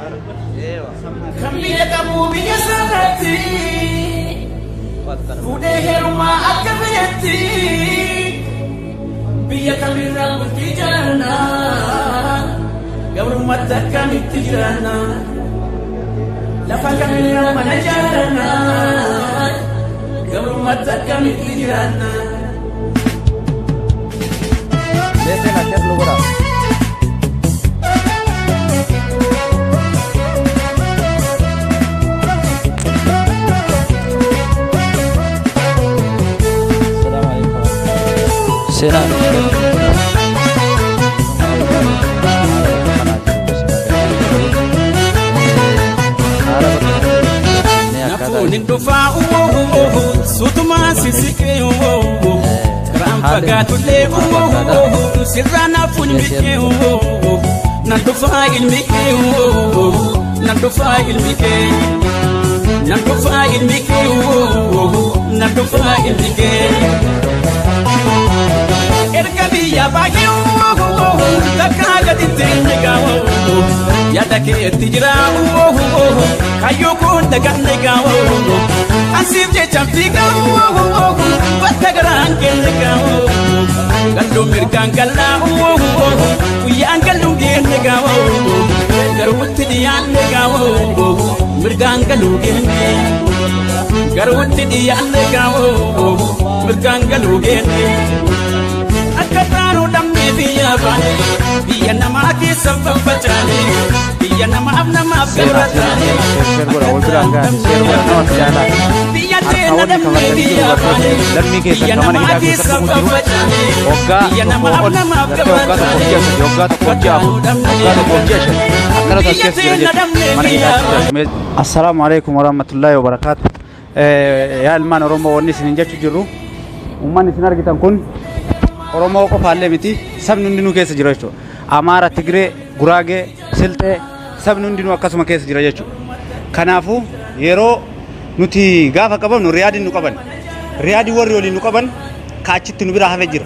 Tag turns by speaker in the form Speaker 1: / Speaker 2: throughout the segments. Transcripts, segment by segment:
Speaker 1: Kan biyya qabu biyya sanatti fuudhee heerumaa akka biyyatti biyya kamirraa bultii jiraanna gabrummaatti akkamitti jiraanna lafa kamirraa mana jiraanna gabrummaatti akkamitti jiraanna.
Speaker 2: Desen aja dulu berapa?
Speaker 1: Fagatulle sirrana funmike nandufa ilmike nandufa ilmike nandufa ilmike nandufa ilmike erkabiya bayu takagati tingawo yadake tijrawo kayoko dagangawo asifje champigawo batagaran kengawo gallo mirkan gallawo kuyan gallo gengawo garutti diyan gawo mirkan gallo genge garutti diyan gawo mirkan gallo genge akataro damme biya bane biya namaki sampapachane biya namab namab garatane biya tena damme biya bane biya namaki sampapachane biya namab namab garatane.
Speaker 2: Assalamualaikum warahmatullahi wabarakatuh. Ya ilmaan Oromoo wanni isin jechuu jirru ummanni isin argitan kun Oromoo qofaallee miti sabni hundinuu keessa jira jechuudha. Amaara, Tigree, Guraagee, Silxee sabni hundinuu akkasuma keessa jira jechuudha. Kanaafuu yeroo nuti gaafa qabnu riyaadin nu qaban. Riyaadii warri waliin nu qaban kaachitti nu bira hafee jira.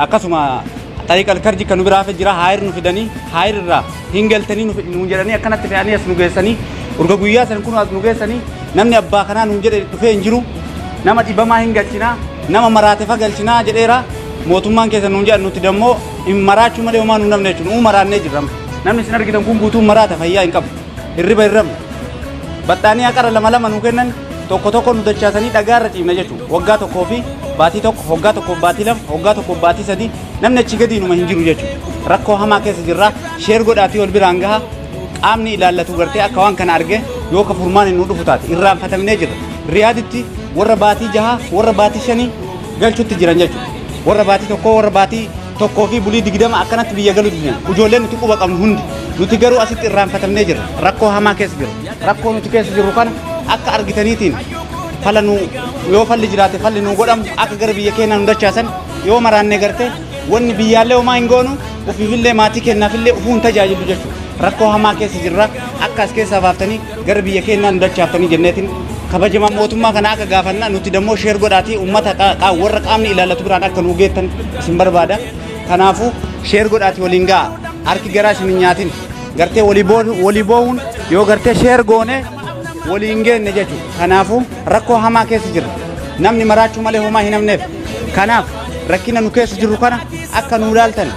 Speaker 2: Akkasuma tariiqa alkarji kan nu bira hafee jira. Haayir nu fidanii haayir irraa hin galtanii nu jedhanii akkanatti fe'anii as nu geessanii urga guyyaa san kun as nu geessanii namni abbaa kanaa nu jedhe dhufee hin jiru. Nama dhibamaa hin galchinaa nama maraate fa galchinaa jedheera mootummaan keessa nuun jedhan nuti dammoo hin maraachuu malee homaa nu namne jechuun maraannee jirra. Namni isin argitan kun guutuun maraata fayyaa hin qabu hirriba hirrabne baxxaanii haqara lama nu kennan tokko nu dachaasanii dhagaarra ciibna jechuudha. Waggaa tokkoo fi baatii tokko waggaa tokkoo baatii lama waggaa tokkoo baatii sadii namni achi gadi numa hin jiru jechuudha. Rakkoo hamaa keessa jirra sheer godhaatii ol biraan gaha qaamni ilaallatu gartee akka waan kana arge yoo ka furmaan nu dhufu taate irraanfatamnee jirra. Riyaaditti warra baatii jaha warra baatii shanii galchutti jiran jechuudha. Warra baatii tokko warra baatii tokkoo fi bulii digdama akkanatti biyya galu jiran. Ijoolleen nuti quba qabnu hundi nuti garuu asitti irraanfatamnee jirra. Rakkoo hamaa keessa jirra. Rakkoo nuti keessa jirru kana akka argitaniitiin fala nu yoo falli jiraate falli nu godhamu akka gara biyya keenyaa nu dachaasan yoo maraannee garte wanni biyyaallee homaa hin goonu ofiifillee maatii kennaafillee ufuun tajaajilu jechuudha. Rakkoo hamaa keessa jirra akka as keessaa baaftanii gara biyya keenyaa nu dachaaftanii jenneetiin kabajamaa mootummaa kana akka gaafannaa nuti dammoo sheer godhaatii uummata warra qaamni ilaallatu biraan akka nu geettan isin barbaada. Kanaafuu sheer godhaatii waliin ga'a harki garaa isin nyaatin gartee walii boo'uun yoo gartee sheer goone waliin geenne jechuudha. Kanaafuu rakkoo hamaa keessa jirra namni maraachuu malee homaa hin hamneef. Kanaaf rakkina nu keessa jirru kana akka nu ilaaltan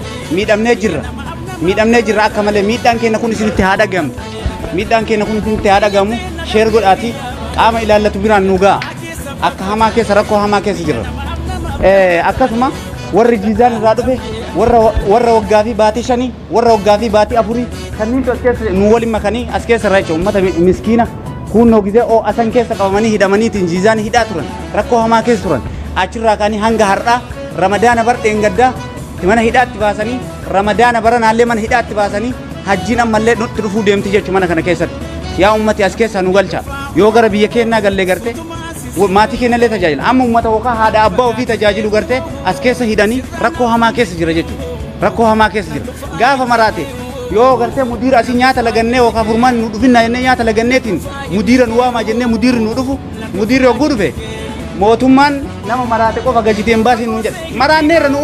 Speaker 2: miidhamnee jirra akka malee miidhaan keenya kun isinitti haa dhagahamu. Miidhaan keenya kun isinitti haa dhagahamu sheer godhaatii qaama ilaallatu biraan nu ga'a akka hamaa keessa rakkoo hamaa keessa jirra. Akkasuma warri jiizaan irraa dhufe warra waggaa fi baatii shanii warra waggaa fi baatii afurii kanneen as keessa nu waliin makanii as keessa irraa jechuudha. Uummata miskiina kunnoo gizee asan keessa qabamanii hidhamaniitiin jiizaan hidhaa turan rakkoo hamaa keessa turan achirraa kaanii hanga har'aa ramadaana bar dheengaddaa mana hidhaatti baasanii ramadaana bara naallee mana hidhaatti baasanii hajjiin ammallee nutti dhufuu deemti jechuudha. Mana kana keessatti yaa ummati as keessa nu galcha yoo gara biyya keenyaa gallee garte maatii keenyallee tajaajila amma ummata yookaan haadha abbaa ofii tajaajilu garte as keessa hidhanii rakkoo hamaa keessa jira jechuudha. Rakkoo hamaa keessa jira gaafa maraate yoo garte mudiira asii nyaata lagannee yookaan furmaan nu dhufinna jennee nyaata laganneetiin mudiira nu waamaa jennee mudiirri nu dhufu mudiirri yogguu dhufe mootummaan nama maraate qofa gajiteen baasiin nu jedha maraanneerra nu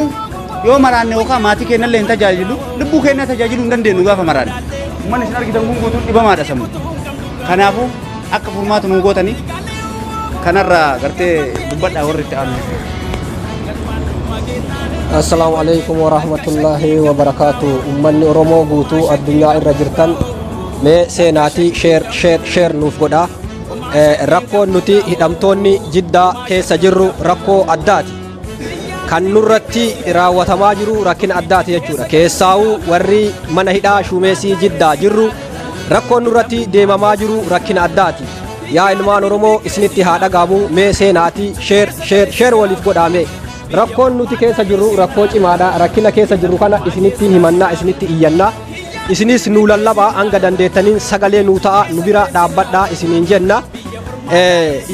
Speaker 2: yoo maraanne yookaan maatii keenyallee hin tajaajilu lubbuu keenya tajaajiluu hin dandeenyu gaafa maraanne ummanni isin argitan kun guutuun dhibamaadha sammuu. Kanaafuu akka furmaatu nu gootanii kanarraa gartee dubbadhaa warri itti aanu.
Speaker 3: Assalamu alaikum warahmatullahi wabarakatuh. Ummanni Oromoo guutuu addunyaa irra jirtan mee seenaatii sheer nuuf godhaa. Rakkoon nuti hidhamtoonni Jiddaa keessa jirru rakkoo addaati. Kan nurratti raawwatamaa jiru rakkina addaati jechuudha. Keessaawuu warri mana hidhaa Shumeesii Jiddaa jirru rakkoon nurratti deemamaa jiru rakkina addaati. Yaa ilmaan Oromoo isinitti haa dhagaamu mee seenaatii sheer waliif godhaame. Rakkoon nuti keessa jirru rakkoo cimaadha. Rakkina keessa jirru kana isinitti himannaa, isinitti iyyannaa. Isinis nu lallabaa hanga dandeettaniin sagalee nuu ta'a, nu bira dhaabbadhaa isiniin jenna.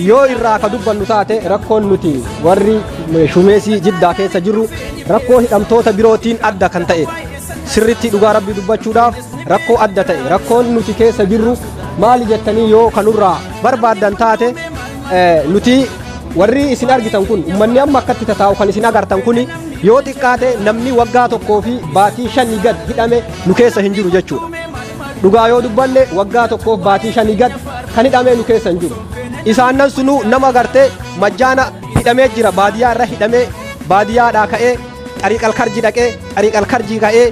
Speaker 3: Yoo irraa ka dubbannu taate rakkoon nuti warri Shumeesii Jiddaa keessa jirru rakkoo hidhamtoota birootiin adda kan ta'edha. Sirritti dhugaa rabbii dubbachuudhaaf rakkoo adda ta'e. Rakkoon nuti keessa jirru maali jettanii yoo kanurraa barbaaddan taate nuti warri isin argitan kun ummanni amma akkatti tataa'u kan isin agartan kun yoo xiqqaate namni waggaa tokkoo fi baatii 5 gad hidhame nu keessa hin jiru jechuudha. Dhugaa yoo dubbanne waggaa tokkoof baatii 5 gad kan hidhame nu keessa hin jiru. Isaan nan sunu nama gartee majjaana hidhamee jira, baadiyyaa irra hidhamee baadiyyaadhaa ka'ee xariiqal karjii dhaqee xariiqal karjii ka'ee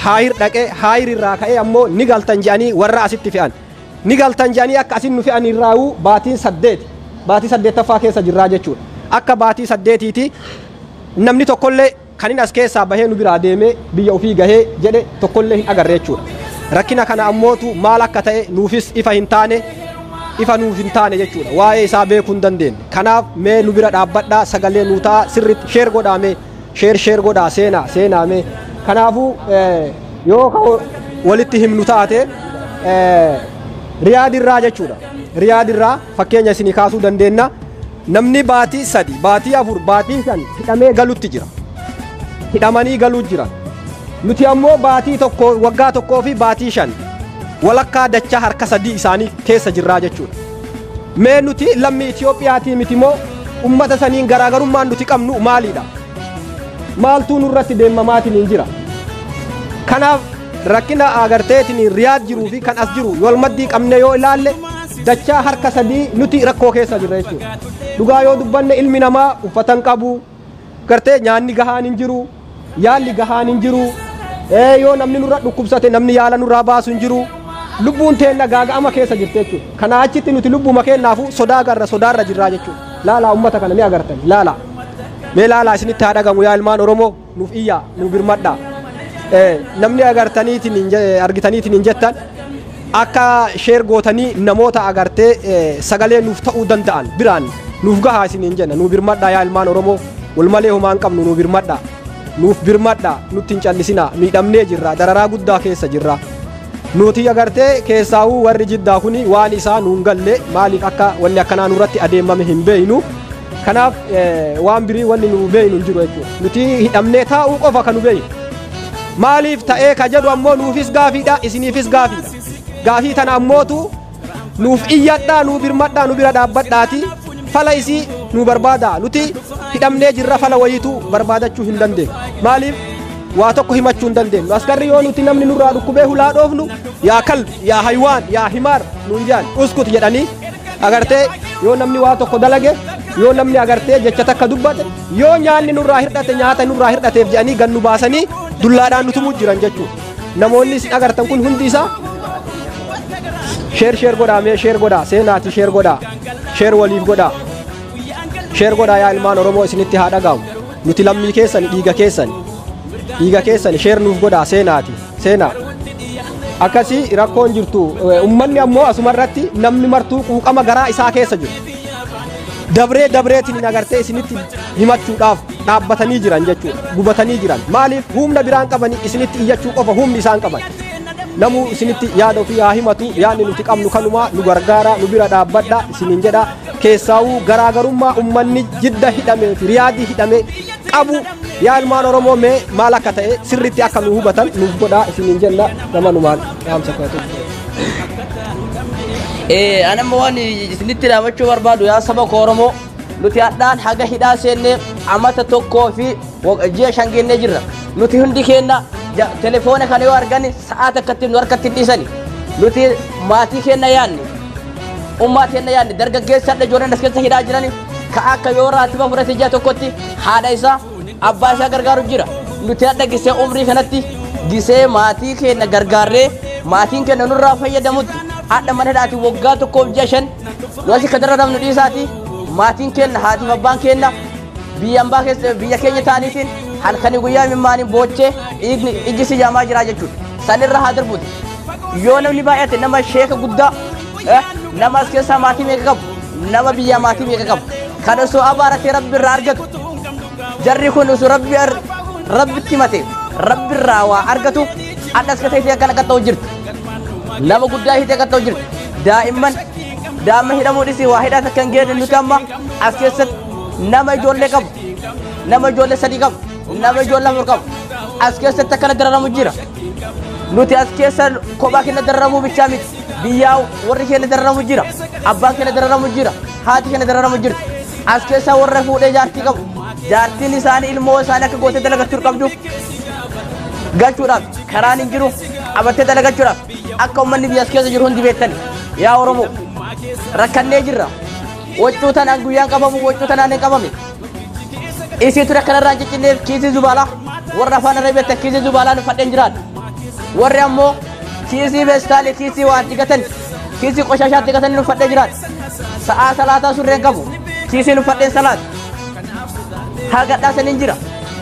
Speaker 3: haayir dhaqee haayir irraa ka'ee ammoo ni galtan jedhanii warra asitti fe'an. Ni galtan jedhanii akka asin nu fe'an irraa'uu baatiin 8 baatii 8ffaa keessa jirraa jechuudha. Akka baatii 8tiiti namni tokkollee kan inni as keessaa bahee nu biraa deemee biyya ofii gahee jedhe tokkollee hin agarre jechuudha. Rakkina kana ammootu maal akka ta'e nuufis ifa nuuf hin taane jechuudha. Waa'ee isaa beekuu hin dandeenye. Kanaaf mee nu bira dhaabbadhaa sagalee nuu ta'a sirriitti sheer godhaame sheer godhaa seenaa mee. Kanaafuu yoo walitti himnu taate Riyaadirraa jechuudha. Riyaadirraa fakkeenya isinii kaasuu dandeenya. Namni baatii 3, baatii 4, baatii 5 hidhamee galutti jira. Hidhamanii galuu jira. Nuti ammoo baatii tokko waggaa tokkoo fi baatii 5 walakkaa dachaa harka 3 isaanii keessa jirraa jechuudha. Mee nuti lammii Itiyoophiyaatii miti moo ummata saniin garaagarummaan nuti qabnu maalidha? Maaltu nurratti deemamaatiin hin jira? Kanaaf rakkina agarteetiin Riyaad jiruu fi kan as jiru wal maddii qabne yoo ilaalle dachaa harka 3 nuti rakkoo keessa jirra jechuudha. Dhugaa yoo dubbanne ilmi namaa uffatan qabu, gartee nyaanni gahaan hin jiru, yaalli gahaan hin jiru, yoo namni nurra dhukkubsate namni yaala nurraa baasu hin jiru. Lubbuun teenna gaaga'ama keessa jirte jechuudha. Kana achitti nuti lubbuma kennaafu sodaarra jirraa jechuudha. Laalaa ummata kana ni agartan laalaa. Mee laalaa isinitti haa dhagamu yaa ilmaan Oromoo nuuf iyyaa nuuf birmadhaa. Namni argitaniitiin hin jettan akka sheer gootanii namoota agartee sagalee nuuf ta'uu danda'an biraan nuuf gahaa isiniin jenna. Nuuf birmadhaa yaa ilmaan Oromoo wal malee homaa hin qabnu nuuf birmadhaa. Nuuf birmadhaa nutti hin callisinaa miidhamnee jirra dararaa guddaa keessa jirra. Nuti agartee keessaawuu warri Jiddaa kuni waan isaa nuun galle maaliif akka wanni akkanaa nurratti adeemame hin beeynu. Kanaaf waan birii wanni nu beeynu hin jiru jechuudha. Nuti hidhamnee taa'uu qofa kan nu beeynu. Maaliif ta'ee ka jedhu ammoo nuufis gaafiidha isiniifis gaafiidha. Gaafii tana ammootu nuuf iyyadhaa nuuf birmadhaa nu bira dhaabbadhaati fala isii nu barbaada. Nuti hidhamnee jirra fala wayiitu barbaadachuu hin dandeenyu. Maaliif waa tokko himachuu hin dandeenyu. Askarri yoo nuti namni nurraa dhukkubee hulaa dhoofnu yaa kalb yaa haywaan yaa himaar nuun jaan uskut jedhanii agartee yoo namni waa tokko dalage yoo namni agartee jecha takka dubbate yoo nyaanni nurraa hirdhate nyaata nurraa hirdhateef jedhanii gannu baasanii dullaadhaan nutumuu jiran jechuudha. Namoonni isin agartan kun hundi isaa sheer godhaa mee sheer godhaa seenaati sheer godhaa sheer waliif godhaa sheer godhaa yaa ilmaan Oromoo isinitti haa dhagaamu. Nuti lammii keessan dhiiga keessan sheer nuuf godhaa seenaati seenaa. Akkasii rakkoon jirtu ummanni ammoo asumarratti namni martuu quuqama garaa isaa keessa jiru. Dabreetiin agartee isinitti himachuudhaaf dhaabbatanii jiran jechuudha. Gubatanii jiran. Maaliif humna biraan qabanii isinitti iyyachuu qofa humni isaan qaban. Namuu isinitti yaada ofii haa himatu yaadni nuti qabnu kanumaa nu gargaara nu bira dhaabbadha isiniin jedha. Keessaawuu garaagarummaa ummanni Jidda hidhamee fi Riyaadii hidhamee qabu yaa ilmaan Oromoo mee maal akka ta'e sirriitti akka nu hubatan nuuf godhaa isiniin jenna gamanumaan dhaamsa kooti.
Speaker 4: Anamma waan isinitti dhaamachuu barbaadu yaa saba koo Oromoo nuti hadhaan haga hidhaa seennee amata tokkoo fi ji'a 5 geennee jirra. Nuti hundi keenya telefoona kana yoo argani sa'aata akkatti nu harkatti dhiisani nuti maatii keenya yaanni ummaa keenya yaanni dargaggeessa hadha ijoolleen as keessa hidhaa jirani ka akka yoo raatiba fudhate ji'a tokkotti haadha isaa abbaa isaa gargaaru jira nuti hadha gisee umrii kanatti gisee maatii keenya gargaarree maatiin keenya nurraa fayyadamutti hadha mana hidhaati waggaa tokkoof ji'a 5 nu asii ka darradamnu dhiisaati maatiin keenya haatiif abbaan keenya biyya keenya ta'aniitiin halkanii guyyaa mimmaaniin boochee ijji si jaamaa jiraa jechuudha sanirra haa darbuuti yoo namni baay'ate nama sheeka guddaa nama as keessaa maatii meeqa qabu nama biyyaa maatii meeqa qabu kan osoo abaaratee rabbi irraa argatu jarri kun osoo rabbitti himate rabbi irraa waa argatu addas ka ta'e akkana qaxxa'u jirtu nama guddaa hidhee qaxxa'u jirtu daa'imman hidhamuu dhisi waa hidhaa takka hin geedde nuti amma as keessatti nama ijoollee qabu nama ijoollee 3 qabu nama ijoollee 4 qabu as keessatti akkana dararamu jira nuti as keessa kophaa keenya dararamuu bichaa miti biyyaa warri keenya dararamu jira abbaan keenya dararamu jira haati keenya dararamu jirti as keessa warra fuudhee jaartii qabu jaartiin isaanii ilmoo isaanii akka gootee dalagachuu qabdu galchuudhaaf karaan hin jiru qabattee dalagachuudhaaf akka uummanni biyya as keessa jiru hundi beektani yaa Oromoo rakkannee jirra waccuu tanaan guyyaan qabamu waccuu tanaan hin qabame isiitu rakkanarraan ciccinneef kiisii zubaalaa warra afaan irra beektan kiisii zubaalaa nu fadheen jiraatu warri ammoo kiisii beestaalee kiisii waan digatan kiisii qoshashaatti gatanii nu fadhee jiraatu sa'aa salaataa surreen qabu kiisii nu fadheen salaat haa gadhaasaniin jira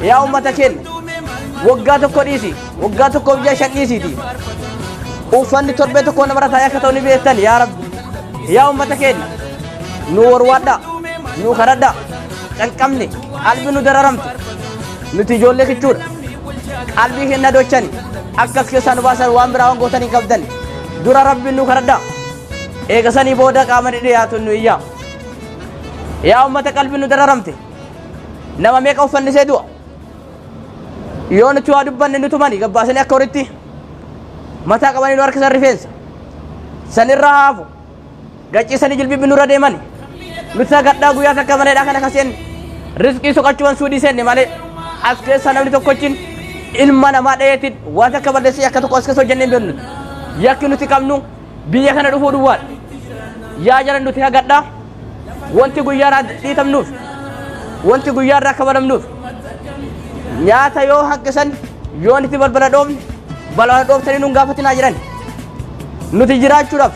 Speaker 4: yaa uummata keenya waggaa tokko dhiisi waggaa tokkoof ji'a 5 dhiisiiti uffanni torbee tokko nama rataa akka ta'u ni beektan yaa rabbi yaa uummata keenya nu warwaadha nu kadhadha qalqabne qalbii nu dararamtu nuti ijoollee kichuudha qalbii keenya dochani akkas keessaa nu baasan waan biraa waan gootanii qabdan dura rabbi nu kadhadha eegasanii booda qaama dhiyaatu nu iyyaa yaa uummata qalbii nu dararamte nama meeqa uffannisee du'a yoo nuti waa dubbanne nu tumani gabbaasanii akka horitti mataa qabanii nu harkisan rifeensa sanirra haafu gachiisanii jilbibbi nurra deemani nuti sagadhaa guyyaa takka maneedhaa kana kaseen rizqii soqachuwan suudii seenne malee as keessa namni tokkochin ilma namaa dhayeetiin waan takka balleessee akka tokko as keessa hojjennee hin beeknu yakki nuti qabnu biyya kana dhufuu duwwaadha yaa jala nuti hagadhaa wanti guyyaarraa dhiitamnuuf wanti guyyaarraa kabalamnuuf nyaata yoo hanqisan yoo nuti balbala dhooftanii nun gaafatinaa jiran nuti jiraachuudhaaf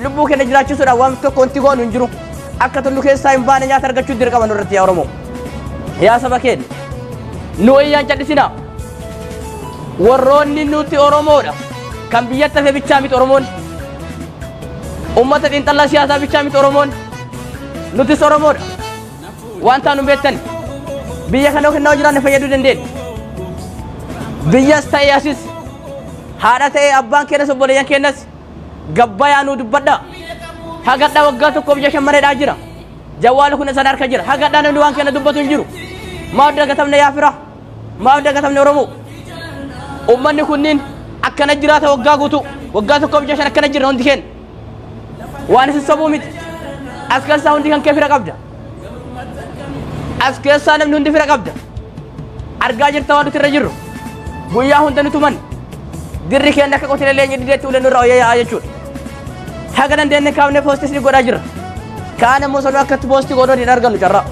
Speaker 4: lubbuu keenya jiraachisuudhaaf waan tokko wanti goonu hin jiru akka tullu keessaa hin baane nyaata argachuu dirqama nurratti yaa Oromoo yaa saba keenya nu iyyaan cadhisinaa warroonni nuti Oromoodha kan biyyatti hafe bichaa miti Oromoon ummata xiinxallaa siyaasaa bichaa miti Oromoon nutis Oromoodha waan taanu beektan biyya kana yookiin nama jiraanne fayyaduu dandeenya biyyas ta'ee asis haadha ta'ee abbaan keenyas obboleeyyan keenyas gabbayaa nu dubbadha hagadhaa waggaa tokkoof ji'a 5 maneedhaa jira jawwaala kun isaan harka jira hagadhaa namni waan keenya dubbatu hin jiru maaf dagatamne yaafira maaf dagatamne Oromoo ummanni kunniin akkana jiraata waggaa guutuu waggaa tokkoof ji'a 5 akkana jira hundi keenya waan isin sobuu miti as keessaa hundi kan kee fira qabda as keessaa namni hundi fira qabda argaa jirta waan nuti irra jirru guyyaa hunda nuti tuman dirri keenya akka qotilee leenyi dideetti ulee nurraa hoyyaayaa jechuudha haga dandeenye kaafne poostii godhaa jirra kaan ammoo sanuu akkatti poostii godhuu hin argannu carraa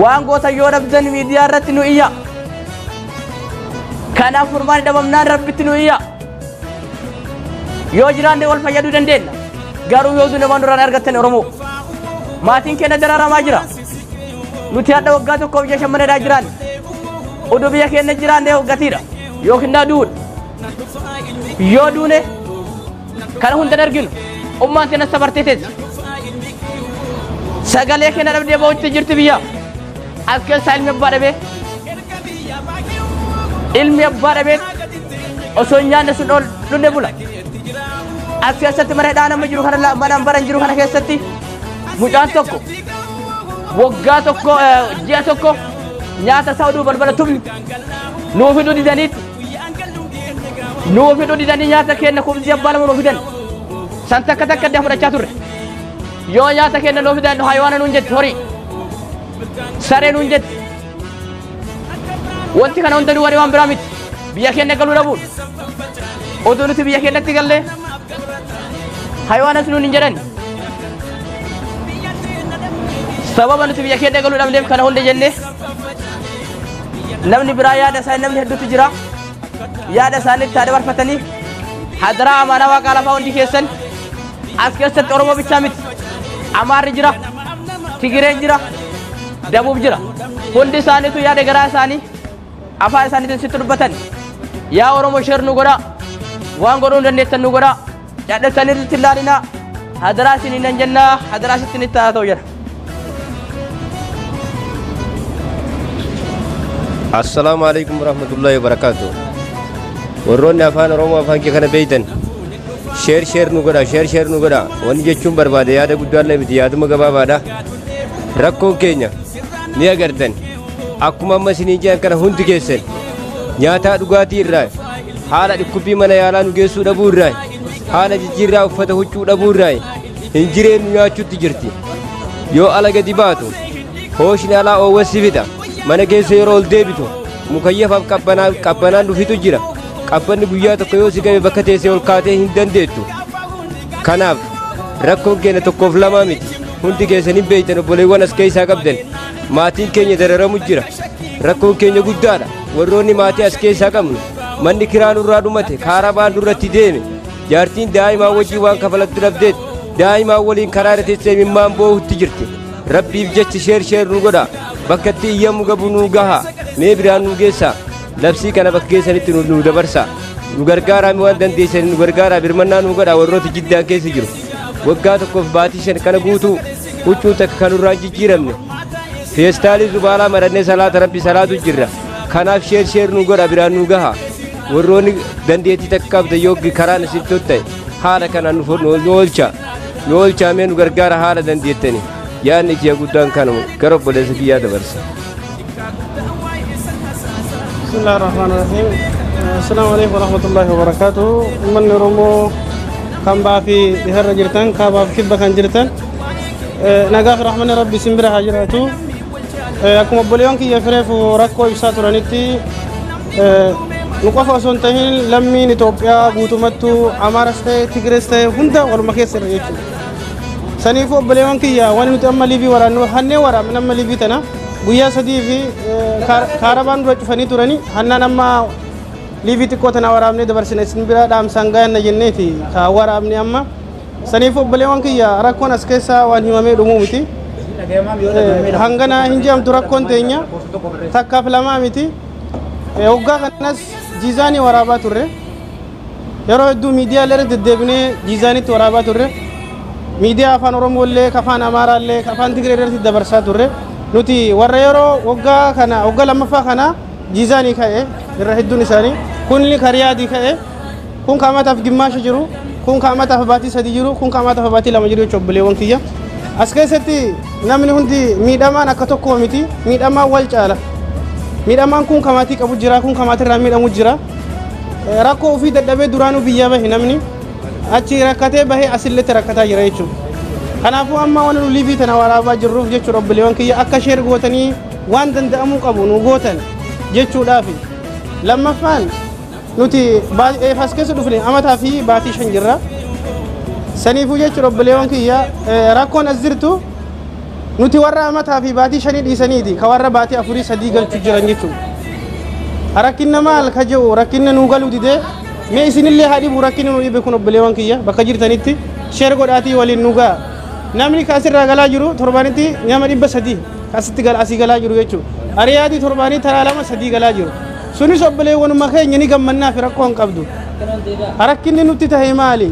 Speaker 4: waan goota yoo dhabdan miidiyaa irratti nu iyya kanaaf furmaan dhabamnaan rabbitti nu iyya yoo jiraanne wal fayyaduu dandeenya garuu yoo dune waan duraan argattan Oromoo maatiin keenya dararamaa jira nuti hadha waggaa tokkoof ji'a 5 maneedhaa jiraanne oduu biyya keenya jiraanne gatiidha yookiin duudha yoo duune kana hunda arginu ummaan keenya sabartee teessi sagalee keenya dhabdee ba'utti jirti biyya as keessaa ilmi abbaa dhabee osoo nyaanne sun dhunne bula as keessatti mana hidhaa nama jiru kana mana baran jiru kana keessatti mucaan tokko waggaa tokko ji'a tokko nyaata saawuduu balbala tubni nuuf hidhuu didanii nyaata keenya kumsi abbaa lama nuuf hidan san takka addee fudhachaa turre yoo nyaata keenya nuuf hidan hayawaana nuun jetti horii saree nuun jetti wanti kana hunda nu waree waan biraa miti biyya keenya galuu dhabuun oduu nuti biyya keenyatti galle haywaanas nuun hin jedhan sababa nuti biyya keenya galuu dhabneef kana hunda jenne namni biraa yaada isaa namni hedduutu jira yaada isaaniitti haa dabarfatanii hadaraa amaanaa waaqaa lafaa hundi keessan as keessatti Oromoo bichaa miti Amaarri jira Tigireen jira Dabuub jira hundi isaaniitu yaada garaa isaanii afaan isaaniitiin sitti dubbatan yaa Oromoo sheer nu godhaa waan godhuu dandeessan nu godhaa yaadattanii irratti ilaalinaa hadaraa isin hin jennaa hadaraa sitti itti haa ta'u jedha.
Speaker 5: Assalamu alaikum warahmatullahi wabarakatuh. Warroonni afaan Oromoo afaan kee kana beeytan sheer nu godha wanni jechuun barbaade yaada guddaallee miti yaaduma gabaabaadha. Rakkoon keenya ni agartan akkuma amma isinii jedhan kana hundi keessan nyaataa dhugaatii irraa haala dhukkubbii mana yaalaa nu geessuu dhabuu irraa haala jijjiirraa uffata huccuu dhabuu irraa hin jireenyu nyaachuutti jirti. Yoo ala gadi baatu hooshin alaa oowwassi fixa mana keessa yeroo ol deebitu mukayyafaaf qabbanaan dhufitu jira. Qabbanni guyyaa tokko yoo si gabe bakka teessee ol kaatee hin dandeettu. Kanaaf rakkoon keenya tokkoof lamaa miti hundi keessan hin beeytan obboleewwan as keessaa qabdan maatiin keenya dararamu jira rakkoon keenya guddaadha. Warroonni maatii as keessaa qabnu manni kiraan irraa dhumate kaarabaan duratti deeme jaartiin daa'imaa wajjin waan kafalatti dhabdeet daa'imaa waliin karaa irra teessee mimmaan boohutti jirti. Rabbiif jechi sheer nu godha bakka itti iyyamu gabu nu gaha mee biraan nu geessaa labsii kana bakka keessanitti nu dabarsa nu gargaaraa waan dandeessan nu gargaaraa birmannaa nu godha warroota jiddaan keessa jiru waggaa tokkoof baatii 5 kana guutuu huccuu takka kan irraan jijjiiramne feestaalii zubaalaa marannee salaata rabbi salaatu jirra kanaaf sheer nu godha biraan nu gaha warroonni dandeettii takka qabda yoo karaan isin ta'e haala kanaan nu oolchaa mee nu gargaara haala dandeettani yaadni kiyya guddaan kanuma gara obboleessa kiyyaa dabarsa.
Speaker 6: Bismillahirrahmanirrahim. Assalamu alaikum warahmatullahi wabarakatuh. Uummanni Oromoo kan baafii dhiharra jirtan kaabaaf kibba kan jirtan nagaa fi rahmanni rabbi isin bira haa jiraatu. Akkuma obboleewwan kiyya fireefu rakkoo ibsaa turanitti nu qofa osoo hin tahin lammiin Itoophiyaa guutumattuu Amaaras ta'e Tigirees ta'e hunda waluma keessa irra jechuudha. Saniifuu obboleewwan kiyya waan nuti amma liibii waraannu hannee waraabne amma liibii tana guyyaa 3 fi kaarabaan dura cufanii turanii hannaan amma liibii xiqqoo tana waraabnee dabarsine isin bira dhaamsaan gaanna jenneeti ka waraabne amma saniifuu obboleewwan kiyya rakkoon as keessaa waan himamee dhumuu miti hangana hin jedhamtu rakkoon teenya takkaaf lamaa miti waggaa kanas jiizaanii waraabaa turre yeroo hedduu miidiyaalee irratti deddeebinee jiizaanitti waraabaa turre miidiyaa afaan Oromoolee afaan Amaaraallee afaan Tigiree irratti dabarsaa turre nuti warra yeroo waggaa lammaffaa kana jiizaanii ka'e irra hedduun isaanii kunni kariyaadii ka'e kun kaamataaf gimmaasha jiru kun kaamataaf baatii 3 jiru kun kaamataaf baatii 2 jiru jechuudha obboleewwan kiyya as keessatti namni hundi miidhamaan akka tokko miti miidhamaan wal caala miidhamaan kun kamaatii qabu jira kun kamaatirraa miidhamu jira rakkoo ofii dadhabee duraanuu biyyaa bahe namni achi rakkatee bahee asilletti rakkataa jira jechuudha. Kanaafuu amma waan nu liibii tana waraabaa jirruuf jechuudha obboleewwan kiyya akka sheer gootanii waan danda'amuu qabu nu gootan jechuudhaaf lammaffaan nuti as keessa dhufne amataa fi baatii 5 jirra. Saniifuu jechuudha obboleewwan kiyya rakkoon as jirtu nuti warra amataa fi baatii 5 dhiisaniiti ka warra baatii 4 3 galchuu jiran jechuudha. Rakkinna maal ka jiru rakkinna nu galuu didee mee isinillee haa dhibu rakkinni nu dhibe kun obboleewwan kiyya bakka jirtanitti sheer godhaatii waliin nu ga'a. Namni kaasirraa galaa jiru torbaanitti nama 300 kaasitti asii galaa jiru jechuudha. Ariyaadii torbaanii taraa 2-3 galaa jiru. Sunis obboleewwanuma keenya ni gammannaa fi rakkoo hin qabdu. Rakkinni nutti tahe maali?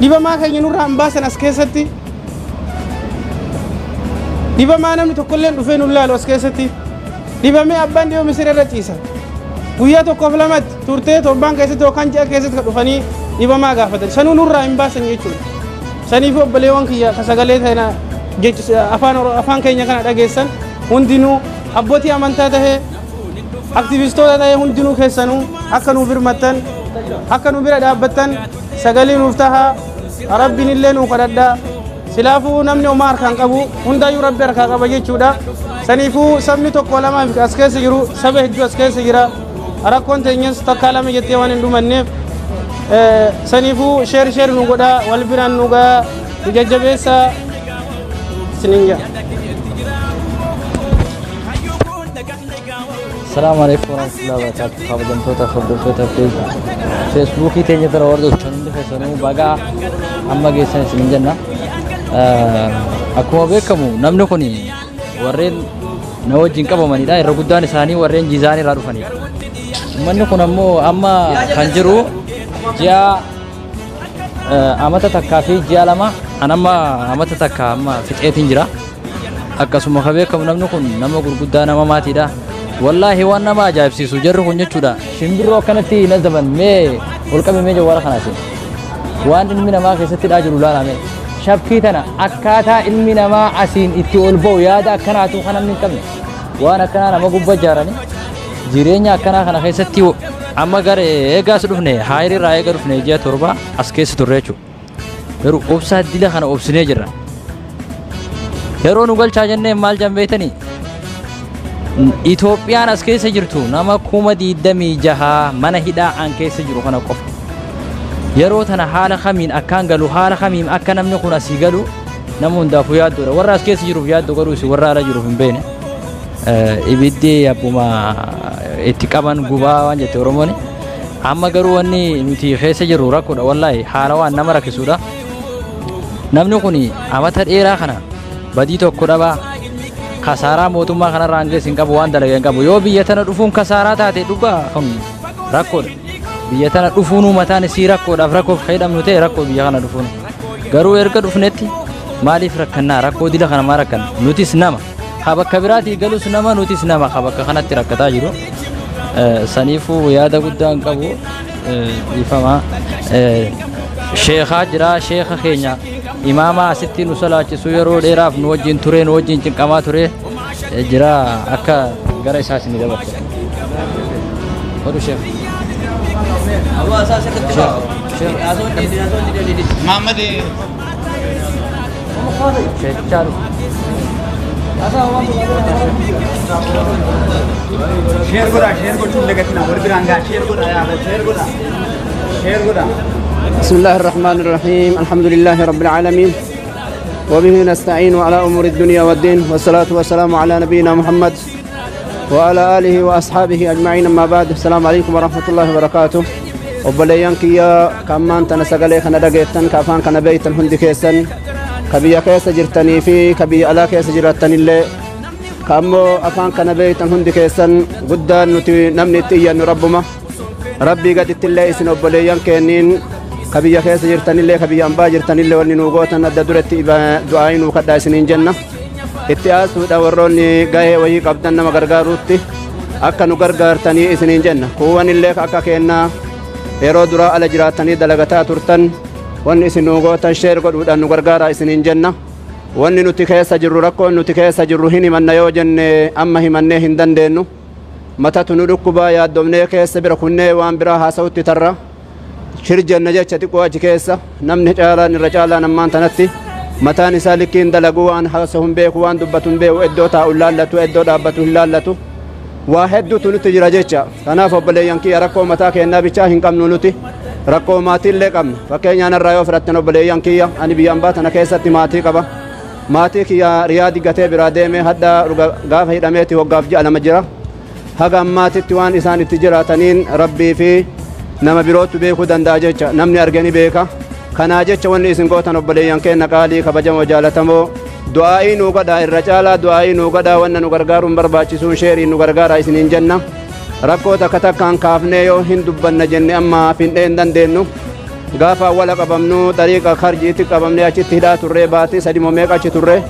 Speaker 6: Dhibamaa keenya nurraa hin baasan as keessatti. Dhibamaa namni tokkolleen dhufee nu laalu as keessatti. Dhibamee abbaan dhiyoo misira irra ciisa. Guyyaa tokkoof lamatti turtee torbaan keessatti yookaan ji'a keessatti kan dhufanii dhibamaa gaafatan. Sanuu nurraa hin baasan jechuudha. Saniifuu obboleewwan kiyya ka sagalee kana afaan keenya kana dhageessan hundinuu abbootii amantaa tahee aktivistoota tahee hundinuu keessanuu akka nuu birmattan akka nu bira dhaabbattan sagalee nuuf tahaa rabbiin illee nuu kadhadhaa silaafuu namni homaa harkaan qabu hundaayyuu rabbi harkaa qaba jechuudha. Saniifuu sabni tokko lama as keessa jiru saba hedduu as keessa jira rakkoon teenyas takkaa lama jettee waan hin dhumanneef saniifuu sheer nu godhaa wal biraan nu gahaa nu jajjabeessaa isiniin jedha.
Speaker 7: السلام عليكم ورحمة الله وبركاته. خابدن توتا خبرتوتا في فيسبوكي تيجي ترى ورد وشنود فيسونو بقى أما جيسان سنجنا أكو بيكمو نمنو كوني ورين نوجين كابو ماني دا يرقدان ساني ورين جيزاني رادوفاني منو كونامو أما خنجرو جا أما تتكافي جا لما أنا أما تتكا أما فتحتين جرا أكاسو خبيكمو نمنو كون نمو قرقدان أما ماتي دا والله وانا ما جايب سيسو جرو كنجة شودا شمبرو كانتي نزبن مي والكم مي جوارا خناسي وان المنا ما كيستي الأجر ولا مي شبكيتنا أكاتا المنا ما أسين إتيول بو يادا كناتو خنا من كم وانا كنا ما قبض جارني جيرينيا كنا خنا كيستي أما غير إيجاس رفني هايري راي غير رفني جا تربا أسكيس تريچو يرو أوبسات ديلا خنا أوبسني جرا يرو نقول شاجنة مال جنبيتني Itoophiyaan as keessa jirtu nama 26 mana hidhaa aan keessa jiru kana qofa yeroo tana haala kamiin akkaan galu haala kamiin akka namni kun asii galu nama hundaafuu yaaddoodha warra as keessa jiruuf yaaddoo garuu si warra ala jiruuf hin beekne ibiddi abbuma itti qaban gubaa waan jette Oromoon amma garuu wanni nuti keessa jirru rakkoodha wallaahi haala waan nama rakkisuudha namni kun amata dheeraa kana badii tokko dhabaa kasara mootummaa kana raangee sin qabu waan dalageen qabu yoo biyya tana dhufuun kasara taate dhugaa kun rakkoodha biyya tana dhufuun mataan si rakkoodhaaf rakkoof fayyadamnu ta'e rakkoo biyya kana dhufuun garuu erga dhufnetti maaliif rakkannaa rakkoo dila kana maa rakkanna nutis nama habakka biraatii galus nama nutis nama habakka kanatti rakkataa jiru saniifuu yaada guddaan qabu ifama sheekhaa jira sheekha keenya imaama asitti nu salaachisu yeroo dheeraaf nu wajjin ture nu wajjin cinqamaa ture jira akka gara isaas ni dabarsa odu sheekh
Speaker 4: Abu asas ketika
Speaker 2: Muhammad
Speaker 7: sheekh charu
Speaker 2: share gochuun dagatina warri biraan gaa share godha
Speaker 8: بسم الله الرحمن الرحيم الحمد لله رب العالمين وبه نستعين على أمور الدنيا والدين والصلاة والسلام على نبينا محمد وعلى آله وأصحابه أجمعين أما بعد السلام عليكم ورحمة الله وبركاته وبليان كيا كمان تنسقلي خنا دقيتن كافان كنا بيتن هندي كيسن كبيا كيس جرتني في كبيا على كيس جرتني اللي كامو أفان كنا بيتن هندي كيسن قدان نتي نمني تيا نربما ربي قد تلي اسن وبليان كينين كبيا كيس جرتني اللي كبيا أمبا جرتني اللي ولي نوغوتن أدى درتي دعاين وكدا سنين جنة اتياس ودوروني غاية وهي قبضن نما غرغاروتي أكا نغرغارتني سنين جنة كوان اللي أكا كينا يرو درا على جراتني دلغتا ترتن وان اسن نوغوتن شير قد ودن نغرغارا سنين جنة وان نتي كيس جرو ركو نتي كيس جرو هيني من يوجن أما همني هندن دينو متى تنركبا يا دومني كيس بركوني وان براها صوتي ترى شرجن نجاتي تقوى كيسا نمني جالا نرجالا نمان تنتي متى نسالكين دلقوا عن حاسهم بيك وان دبتون بيك وإدو تاولالتو إدو دابتو هلالتو واحد تنتي رجيتشا أنا فبلي ينكي ركو متى كينا بيتشا هنكم نولتي ركو ماتي لكم فكين أنا الرأيو فرتنا بلي ينكي أنا بيانبات أنا كيسا ماتي كبا ماتي كيا ريادي قتي براديمي هدا غاف هيداميتي وقاف جاء مجرى هقا ماتي توان إسان التجراتنين ربي في nama birootu beekuu danda'a jecha namni argani beeka kanaa jecha wanni isin gootan obboleeyyan keenya qaalii kabajamoo jaalatamoo du'aa'ii nuu godhaa irra caalaa du'aa'ii nuu godhaa wanna nu gargaaruun barbaachisuun sheerii nu gargaaraa isiniin jenna rakkoo takka takkaan kaafnee yoo hin dubbanna jenne amma findhee hin dandeenyu gaafa awwala qabamnu dariiqa karjiitti qabamnee achitti hidhaa turree baatii sadi moo meeqa achi turree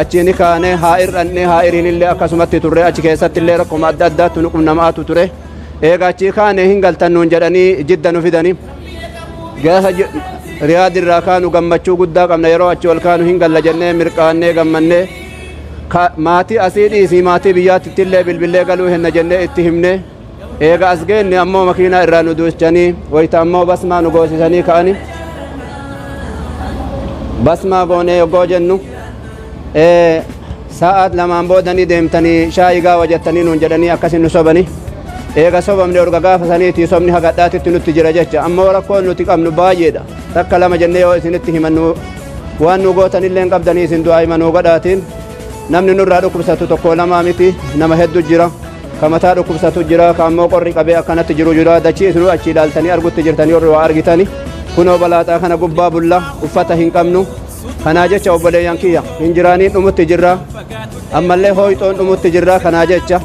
Speaker 8: achiini kaanee haa ir'annee haa iriinillee akkasumatti turree achi keessatti illee rakkuma adda addaatti nu qunnamaatu ture eegachi kaane hingaltannuun jedhanii jidda nu fidani gaafa riyaad irraa kaanu gammachuu guddaa qabna yeroo achi ol kaanu hingalla jennee mirqaannee gammannee maatii asii dhiisii maatii biyyaatti illee bilbilee galuu henna jennee itti himne eega as geenne ammoo makiinaa irraa nu duuchanii wayita ammoo basmaa nu goosisanii ka'ani basmaa goonee yoggoo jennu sa'aat lamaan boodanii deemtanii shaayii gaawa jettanii nuun jedhanii akkasin nu sobani eega sobamne orga gaafa saniitii sobni hagadhaatitti nutti jira jecha amma rakkoon nuti qabnu baay'eedha takka lama jennee yoo isinitti himannu waan nu gootanillee qabdanii isin du'aa himanuu godhaatiin namni nurraa dhukkubsatu tokko lamaa miti nama hedduu jira ka mataa dhukkubsatu jira ka ammoo qorri qabee akkanatti jiru jira dachii isinuu achi ilaaltanii argutti jirtanii orri waa argitani kunoo balaaxaa kana gubbaa bulla uffata hin qabnu kanaa jecha obboleeyyan kiyya hin jiraaniin dhumutti jirra ammallee hooyxoon dhumutti jirra kanaa jecha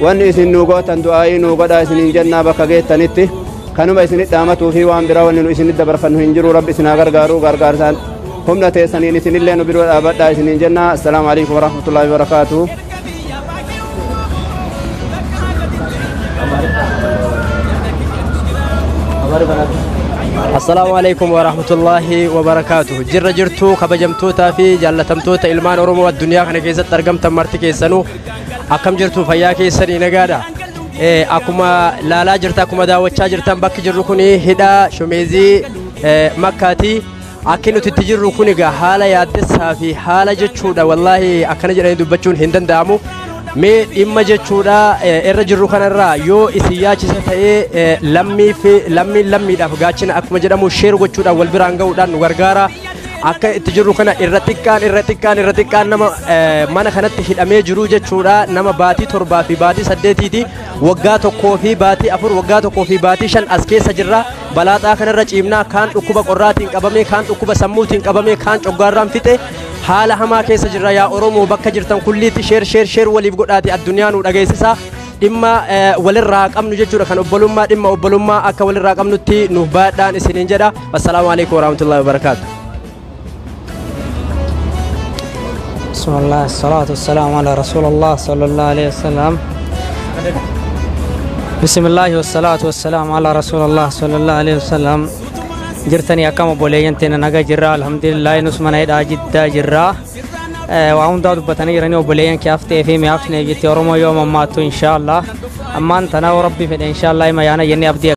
Speaker 8: wanni isin nuu gootan du'aayii nuu godhaa isiniin jennaa bakka geettanitti kanuma isinit dhaamatuu fi waan biraa wanni nu isinit dabarfannu hin jiru rabbi isinaa gargaaruu gargaarsaan humna teessaniin isinillee nu biroo dhaabadhaa isiniin jennaa assalaamu alaikum warahmatullaahi wabarakaatuhu
Speaker 9: السلام عليكم ورحمة الله وبركاته جرى جرتو كبجمتوتا في جالتمتوتا إلمان أورومو الدنيا خنا كيسة ترجم تمرت كيسانو أكم جرتو فيا كيساني نجادا أكما لا جرتا أكما داوتشا جرتا بك جركوني هدا شميزي مكاتي أكنو تتجركوني حالة يادسها في حالة جتشودا والله أكنا جرين دبتشون هندن دامو mee dhimma jechuudha irra jirru kanarraa yoo isin yaachisa ta'ee lammiidhaaf gaachina akkuma jedhamu sheer gochuudhaan wal biraan ga'uudhaan nu gargaara akka itti jirru kana irra xiqqaan nama mana kanatti hidhamee jiru jechuudha nama baatii 7 fi baatii 8ti waggaa 1 fi baatii 4 waggaa 1 fi baatii 5 as keessa jirra balaaxaa kanarra ciimnaa kaan dhukkuba qorraatiin qabamee kaan dhukkuba sammuutiin qabamee kaan coggaarraan fixe haala hamaa keessa jirra yaa Oromoo bakka jirtan kulliitti sheer waliif godhaati addunyaa nu dhageessisa dhimma walirraa qabnu jechuudha kan obbolummaa dhimma obbolummaa akka walirraa qabnutti nu baadhaan isiniin jedha assalaamu alaykum warahmatullahi wabarakaatuh
Speaker 10: bismillah salatu wassalamu ala rasulillah sallallahu alaihi wasallam bismillah wassalatu wassalamu ala rasulillah sallallahu alaihi wasallam jirtani akkama boleeyyanteena naga jirra alhamdulillah nusmana hidhaa jiddaa jirra waa hundaa dubbatanii jiranii obboleeyyan kee haftee fi mi'aafne jettee Oromoo yoo mammaattu inshaallah ammaan tanaa rabbi fedhe inshaallah ima yaana jennee abdii